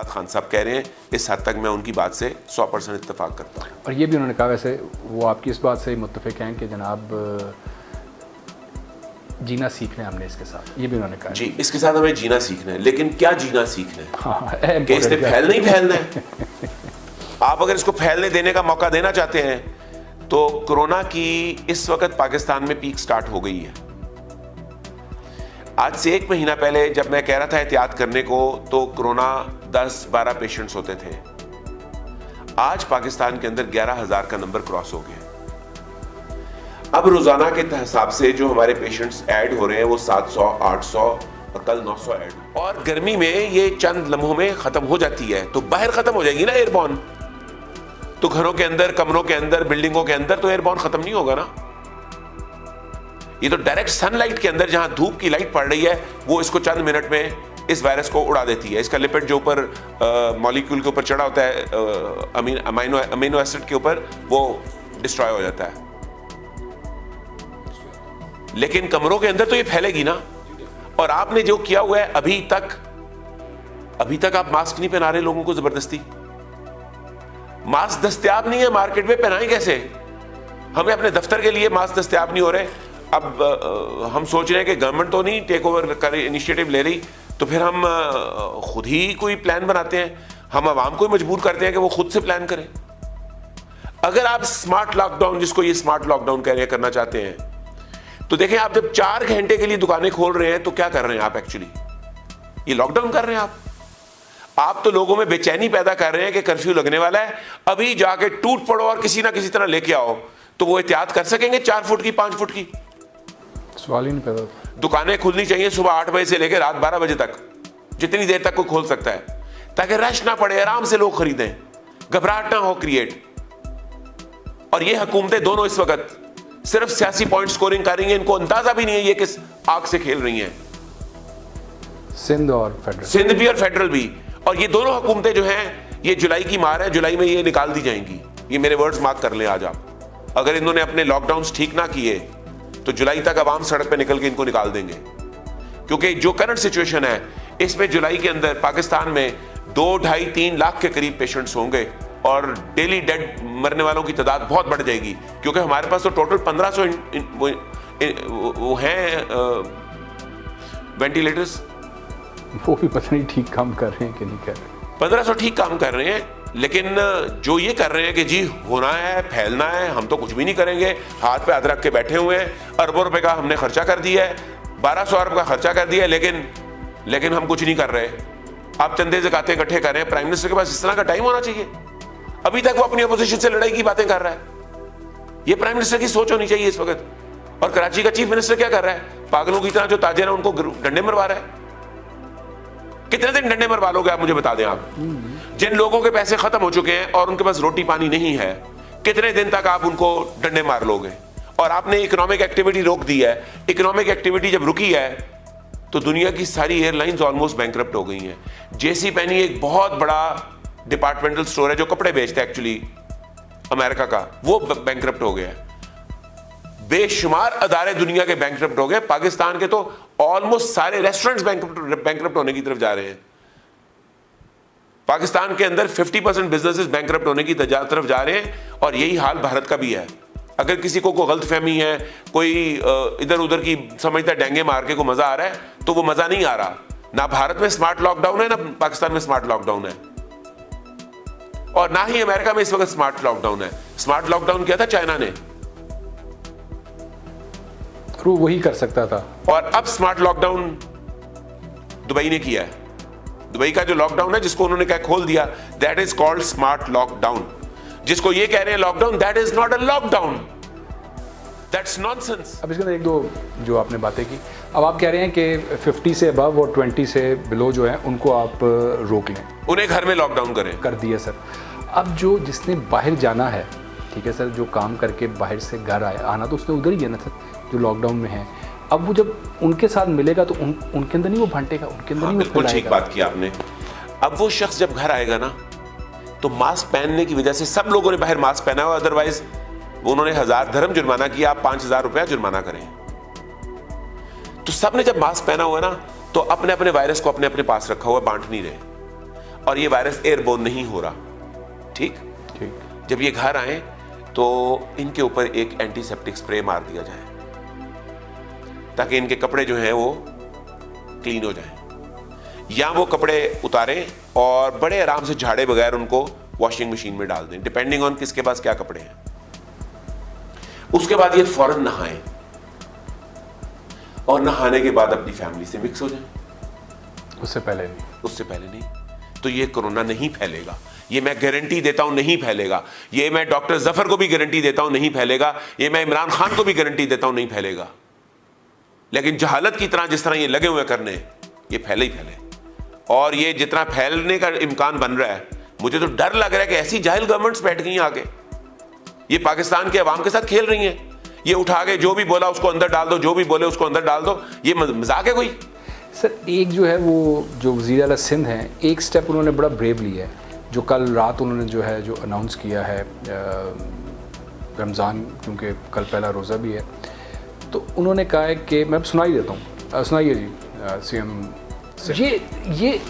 साद खान साहब कह रहे हैं, इस हद तक मैं उनकी बात से 100% इत्तेफाक करता हूँ। और ये भी उन्होंने कहा, वैसे वो आपकी इस बात से मुत्तफिक हैं कि जनाब जीना सीखना है हमने इसके साथ, ये भी उन्होंने कहा जी, इसके साथ हमें जीना सीखना है, लेकिन क्या जीना सीखना है? हाँ, कि इसने फैलना ही फैलना है। आप अगर इसको फैलने देने का मौका देना चाहते हैं तो कोरोना की इस वक्त पाकिस्तान में पीक स्टार्ट हो गई है। आज से 1 महीना पहले जब मैं कह रहा था एहतियात करने को, तो कोरोना 10-12 पेशेंट्स होते थे। आज पाकिस्तान के अंदर 11,000 का नंबर क्रॉस हो गया। अब रोजाना के हिसाब से जो हमारे पेशेंट्स ऐड हो रहे हैं वो 700, 800 और कल 900 ऐड। और गर्मी में ये चंद लम्हों में खत्म हो जाती है, तो बाहर खत्म हो जाएगी ना एयरबॉर्न। तो घरों के अंदर, कमरों के अंदर, बिल्डिंगों के अंदर तो एयरबॉर्न खत्म नहीं होगा ना। ये तो डायरेक्ट सनलाइट के अंदर जहां धूप की लाइट पड़ रही है, वो इसको चंद मिनट में इस वायरस को उड़ा देती है। इसका लिपिड जो ऊपर मॉलिक्यूल के ऊपर चढ़ा होता है, अमीनो एसिड के ऊपर, वो डिस्ट्रॉय हो जाता है। लेकिन कमरों के अंदर तो ये फैलेगी ना। और आपने जो किया हुआ है अभी तक आप मास्क नहीं पहना रहे लोगों को जबरदस्ती। मास्क दस्तयाब नहीं है मार्केट में, पहनाएं कैसे? हमें अपने दफ्तर के लिए मास्क दस्तयाब नहीं हो रहे। अब हम सोच रहे हैं कि गवर्नमेंट तो नहीं टेक ओवर कर इनिशिएटिव ले रही, तो फिर हम खुद ही कोई प्लान बनाते हैं। हम आवाम को मजबूर करते हैं कि वो खुद से प्लान करें। अगर आप स्मार्ट लॉकडाउन, जिसको ये स्मार्ट लॉकडाउन कह रहे हैं, करना चाहते हैं, तो देखें आप जब 4 घंटे के लिए दुकानें खोल रहे हैं तो क्या कर रहे हैं आप? एक्चुअली ये लॉकडाउन कर रहे हैं आप तो लोगों में बेचैनी पैदा कर रहे हैं कि कर्फ्यू लगने वाला है, अभी जाके टूट पड़ो और किसी ना किसी तरह लेके आओ। तो वो एहतियात कर सकेंगे 4 फुट की, 5 फुट की? सवाल ही नहीं पैदा होता। दुकानें खुलनी चाहिए सुबह 8 बजे से लेकर रात 12 बजे तक, जितनी देर तक कोई खोल सकता है, ताकि रश ना पड़े, आराम से लोग खरीदें, घबराहट ना हो क्रिएट। और ये हुकूमतें दोनों इस वक्त सिर्फ सियासी पॉइंट स्कोरिंग कर रही हैं, इनको अंदाजा भी नहीं है ये किस आग से खेल रही हैं। सिंध और फेडरल, सिंध भी और फेडरल भी। और ये दोनों हुकूमतें जो हैं, ये जुलाई की मार है, जुलाई में ये निकाल दी जाएंगी। ये मेरे वर्ड्स मार्क कर लें आज आप। अगर इन्होंने अपने लॉकडाउन ठीक ना किए तो जुलाई तक आवाम सड़क पे निकल के इनको निकाल देंगे। क्योंकि जो करंट सिचुएशन है, इसमें जुलाई के अंदर पाकिस्तान में 2, 2.5, 3 लाख के करीब पेशेंट्स होंगे और डेली डेड मरने वालों की तादाद बहुत बढ़ जाएगी। क्योंकि हमारे पास तो टोटल 1500 वो हैं वेंटिलेटर्स। वो भी पता नहीं ठीक काम कर रहे हैं कि नहीं कर रहे। 1500 ठीक काम कर रहे हैं, लेकिन जो ये कर रहे हैं कि जी होना है, फैलना है, हम तो कुछ भी नहीं करेंगे, हाथ पे हाथ रख के बैठे हुए हैं। अरबों रुपए का हमने खर्चा कर दिया है, 1200 अरब का खर्चा कर दिया है, लेकिन हम कुछ नहीं कर रहे। आप चंदे ज़कातें इकट्ठे कर रहे हैं। प्राइम मिनिस्टर के पास इस तरह का टाइम होना चाहिए? अभी तक वो अपनी अपोजिशन से लड़ाई की बातें कर रहा है। ये प्राइम मिनिस्टर की सोच होनी चाहिए इस वक्त। और कराची का चीफ मिनिस्टर क्या कर रहा है? पागलों की तरह जो ताजिर है उनको डंडे मरवा रहा है। कितने दिन डंडे मरवा लोगे आप? मुझे बता दें आप। जिन लोगों के पैसे खत्म हो चुके हैं और उनके पास रोटी पानी नहीं है, कितने दिन तक आप उनको डंडे मार लोगे? और आपने इकोनॉमिक एक्टिविटी रोक दी है। इकोनॉमिक एक्टिविटी जब रुकी है तो दुनिया की सारी एयरलाइंस ऑलमोस्ट बैंकरप्ट हो गई हैं। जेसी पेनी एक बहुत बड़ा डिपार्टमेंटल स्टोर है जो कपड़े बेचता है एक्चुअली अमेरिका का, वो बैंकरप्ट हो गया है। बेशुमार अदारे दुनिया के बैंकरप्ट हो गए। पाकिस्तान के तो ऑलमोस्ट सारे रेस्टोरेंट्स बैंकरप्ट होने की तरफ जा रहे हैं। पाकिस्तान के अंदर 50% बिजनेसेस बैंकरप्ट होने की तरफ जा रहे हैं। और यही हाल भारत का भी है। अगर किसी को कोई गलतफहमी है, कोई इधर उधर की समझता डेंगे मार के को मजा आ रहा है, तो वो मजा नहीं आ रहा। ना भारत में स्मार्ट लॉकडाउन है, ना पाकिस्तान में स्मार्ट लॉकडाउन है, और ना ही अमेरिका में इस वक्त स्मार्ट लॉकडाउन है। स्मार्ट लॉकडाउन किया था चाइना ने, वो वही कर सकता था। और अब स्मार्ट लॉकडाउन दुबई ने किया है। दुबई का जो लॉकडाउन है, जिसको उन्होंने क्या खोल दिया, that is called smart lockdown. जिसको ये कह रहे हैं lockdown, that is not a lockdown, that's nonsense. अब इसके अंदर 1-2 जो आपने बातें की, अब आप कह रहे हैं कि 50 से अबव और 20 से बिलो जो है उनको आप रोक लें, उन्हें घर में लॉकडाउन करें। कर दिया सर। अब जो जिसने बाहर जाना है, ठीक है सर, जो काम करके बाहर से घर आना तो उसने उधर ही है ना सर, जो लॉकडाउन में है। अब वो जब उनके साथ मिलेगा तो उनके अंदर नहीं वो बांटेगा, उनके अंदर नहीं वो बिल्कुल ठीक बात की आपने। अब वो शख्स जब घर आएगा ना, तो मास्क पहनने की वजह से सब लोगों ने बाहर मास्क पहना हुआ, अदरवाइज उन्होंने 1000 धर्म जुर्माना किया, आप 5000 रुपया जुर्माना करें। तो सबने जब मास्क पहना हुआ ना, तो अपने अपने वायरस को अपने अपने पास रखा हुआ, बांट नहीं रहे। और ये वायरस एयरबोर्न नहीं हो रहा। ठीक, जब ये घर आए तो इनके ऊपर एक एंटीसेप्टिक स्प्रे मार दिया जाए ताकि इनके कपड़े जो हैं वो क्लीन हो जाएं, या वो कपड़े उतारें और बड़े आराम से झाड़े बगैर उनको वॉशिंग मशीन में डाल दें, डिपेंडिंग ऑन किसके पास क्या कपड़े हैं। उसके बाद ये फौरन नहाएं और नहाने के बाद अपनी फैमिली से मिक्स हो जाएं। उससे पहले नहीं। तो ये कोरोना नहीं फैलेगा, ये मैं गारंटी देता हूं नहीं फैलेगा। ये मैं डॉक्टर जफर को भी गारंटी देता हूं नहीं फैलेगा। ये मैं इमरान खान को भी गारंटी देता हूं नहीं फैलेगा। लेकिन जहालत की तरह जिस तरह ये लगे हुए करने, ये फैले ही फैले। और ये जितना फैलने का इम्कान बन रहा है, मुझे तो डर लग रहा है कि ऐसी जाहिल गवर्नमेंट्स बैठ गई आगे, ये पाकिस्तान के अवाम के साथ खेल रही हैं। ये उठा के जो भी बोला उसको अंदर डाल दो, जो भी बोले उसको अंदर डाल दो। ये मजाक है कोई? सर एक जो है वो जो वज़ीर आला सिंध हैं, एक स्टेप उन्होंने बड़ा ब्रेव लिया है, जो कल रात उन्होंने जो है जो अनाउंस किया है, रमज़ान क्योंकि कल पहला रोज़ा भी है, तो उन्होंने कहा है कि मैं सुनाई देता हूँ, सुनाइए जी सीएम। ये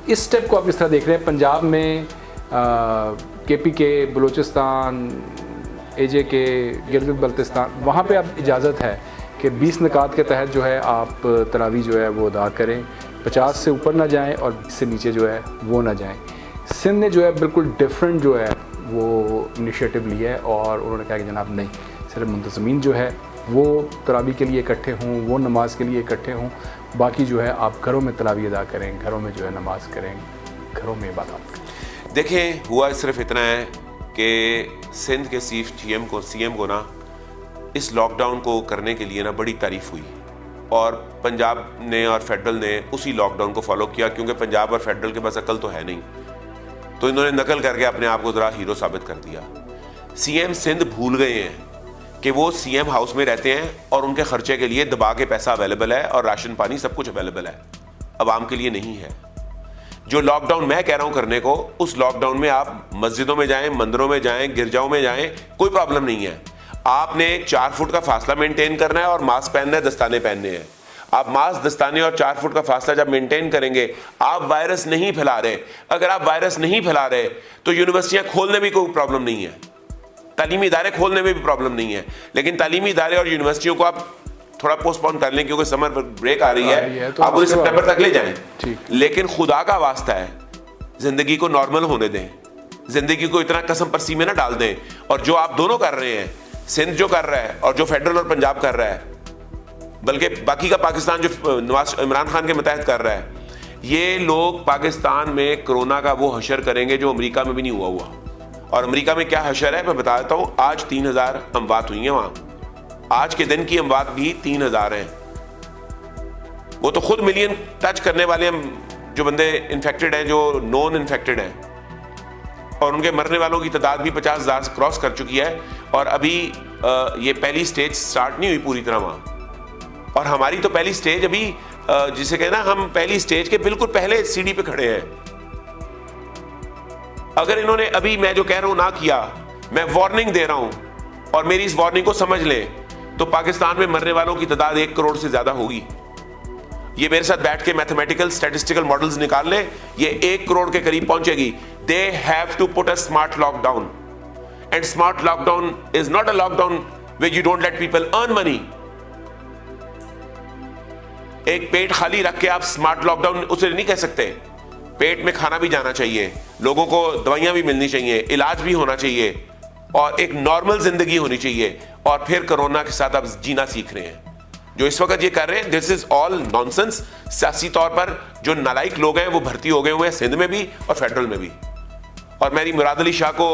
इस स्टेप को आप किस तरह देख रहे हैं? पंजाब में KPK, बलूचिस्तान, AJK, गिलगित बल्तिस्तान, वहाँ पे अब इजाज़त है कि 20 निकात के तहत जो है आप तरावी जो है वो अदा करें, 50 से ऊपर ना जाएं और 20 से नीचे जो है वो ना जाएं। सिंध ने जो है बिल्कुल डिफरेंट जो है वो इनिशिएटिव लिया है और उन्होंने कहा कि जनाब नहीं, सिर्फ मुंतज़मीन जो है वो तरावी के लिए इकट्ठे हों, वो नमाज के लिए इकट्ठे हों, बाकी जो है आप घरों में तरावी अदा करें, घरों में जो है नमाज करें, घरों में इबादत करें। देखें, हुआ सिर्फ इतना है कि सिंध के CM को ना इस लॉकडाउन को करने के लिए ना बड़ी तारीफ हुई, और पंजाब ने और फेडरल ने उसी लॉकडाउन को फॉलो किया, क्योंकि पंजाब और फेडरल के पास अकल तो है नहीं, तो इन्होंने नकल करके अपने आप को ज़रा हीरो साबित कर दिया। CM सिंध भूल गए हैं कि वो CM हाउस में रहते हैं और उनके खर्चे के लिए दबा के पैसा अवेलेबल है और राशन पानी सब कुछ अवेलेबल है, आवाम के लिए नहीं है। जो लॉकडाउन मैं कह रहा हूं करने को, उस लॉकडाउन में आप मस्जिदों में जाएं, मंदिरों में जाएं, गिरजाओं में जाएं, कोई प्रॉब्लम नहीं है। आपने 4 फुट का फासला मेंटेन करना है और मास्क पहनना है, दस्ताने पहनने हैं। आप मास्क, दस्ताने और 4 फुट का फासला जब मेंटेन करेंगे, आप वायरस नहीं फैला रहे। अगर आप वायरस नहीं फैला रहे तो यूनिवर्सिटियां खोलने में कोई प्रॉब्लम नहीं है, तालीमी इदारे खोलने में भी प्रॉब्लम नहीं है। लेकिन तालीमी इदारे और यूनिवर्सिटियों को आप थोड़ा पोस्टपोन कर लें, क्योंकि समर ब्रेक आ रही है, तो आप उन्हें सितंबर तक ले जाएं। लेकिन खुदा का वास्ता है, जिंदगी को नॉर्मल होने दें, जिंदगी को इतना कसम परसी में ना डाल दें। और जो आप दोनों कर रहे हैं, सिंध जो कर रहा है और जो फेडरल और पंजाब कर रहा है, बल्कि बाकी का पाकिस्तान जो इमरान खान के मतहत कर रहा है, ये लोग पाकिस्तान में कोरोना का वो हशर करेंगे जो अमेरिका में भी नहीं हुआ। और अमेरिका में क्या हशर है मैं बता देता हूँ। आज 3000 अमवात हुई हैं वहां, आज के दिन की अमवात भी 3000 हैं। वो तो खुद मिलियन टच करने वाले जो बंदे इन्फेक्टेड हैं, जो नॉन इन्फेक्टेड हैं, और उनके मरने वालों की तादाद भी 50,000 से क्रॉस कर चुकी है। और अभी ये पहली स्टेज स्टार्ट नहीं हुई पूरी तरह वहां, और हमारी तो पहली स्टेज अभी जिसे कहना, हम पहली स्टेज के बिल्कुल पहले सीढ़ी पे खड़े हैं। अगर इन्होंने अभी मैं जो कह रहा हूं ना किया, मैं वार्निंग दे रहा हूं, और मेरी इस वार्निंग को समझ लें, तो पाकिस्तान में मरने वालों की तादाद 1 करोड़ से ज्यादा होगी। ये मेरे साथ बैठ के मैथमेटिकल स्टैटिस्टिकल मॉडल्स निकाल लें, ये 1 करोड़ के करीब पहुंचेगी। They have to put a smart lockdown, and smart lockdown is not a lockdown where you don't let people earn money। एक पेट खाली रख के आप स्मार्ट लॉकडाउन उसे नहीं कह सकते। पेट में खाना भी जाना चाहिए, लोगों को दवाइयां भी मिलनी चाहिए, इलाज भी होना चाहिए, और एक नॉर्मल जिंदगी होनी चाहिए। और फिर कोरोना के साथ आप जीना सीख रहे हैं। जो इस वक्त ये कर रहे हैं, दिस इज ऑल नॉनसेंस। सियासी तौर पर जो नालायक लोग हैं वो भर्ती हो गए हुए हैं, सिंध में भी और फेडरल में भी। और मेरी मुराद अली शाह को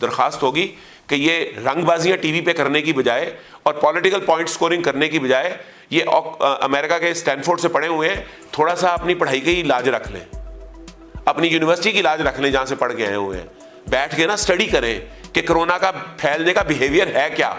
दरखास्त होगी कि ये रंगबाजियां टीवी पे करने की बजाय और पॉलिटिकल पॉइंट स्कोरिंग करने की बजाय, ये अमेरिका के स्टैनफोर्ड से पढ़े हुए हैं, थोड़ा सा अपनी पढ़ाई की लाज रख लें, अपनी यूनिवर्सिटी की लाज रख लें जहां से पढ़ के आए हुए हैं। बैठ के ना स्टडी करें कि कोरोना का फैलने का बिहेवियर है क्या।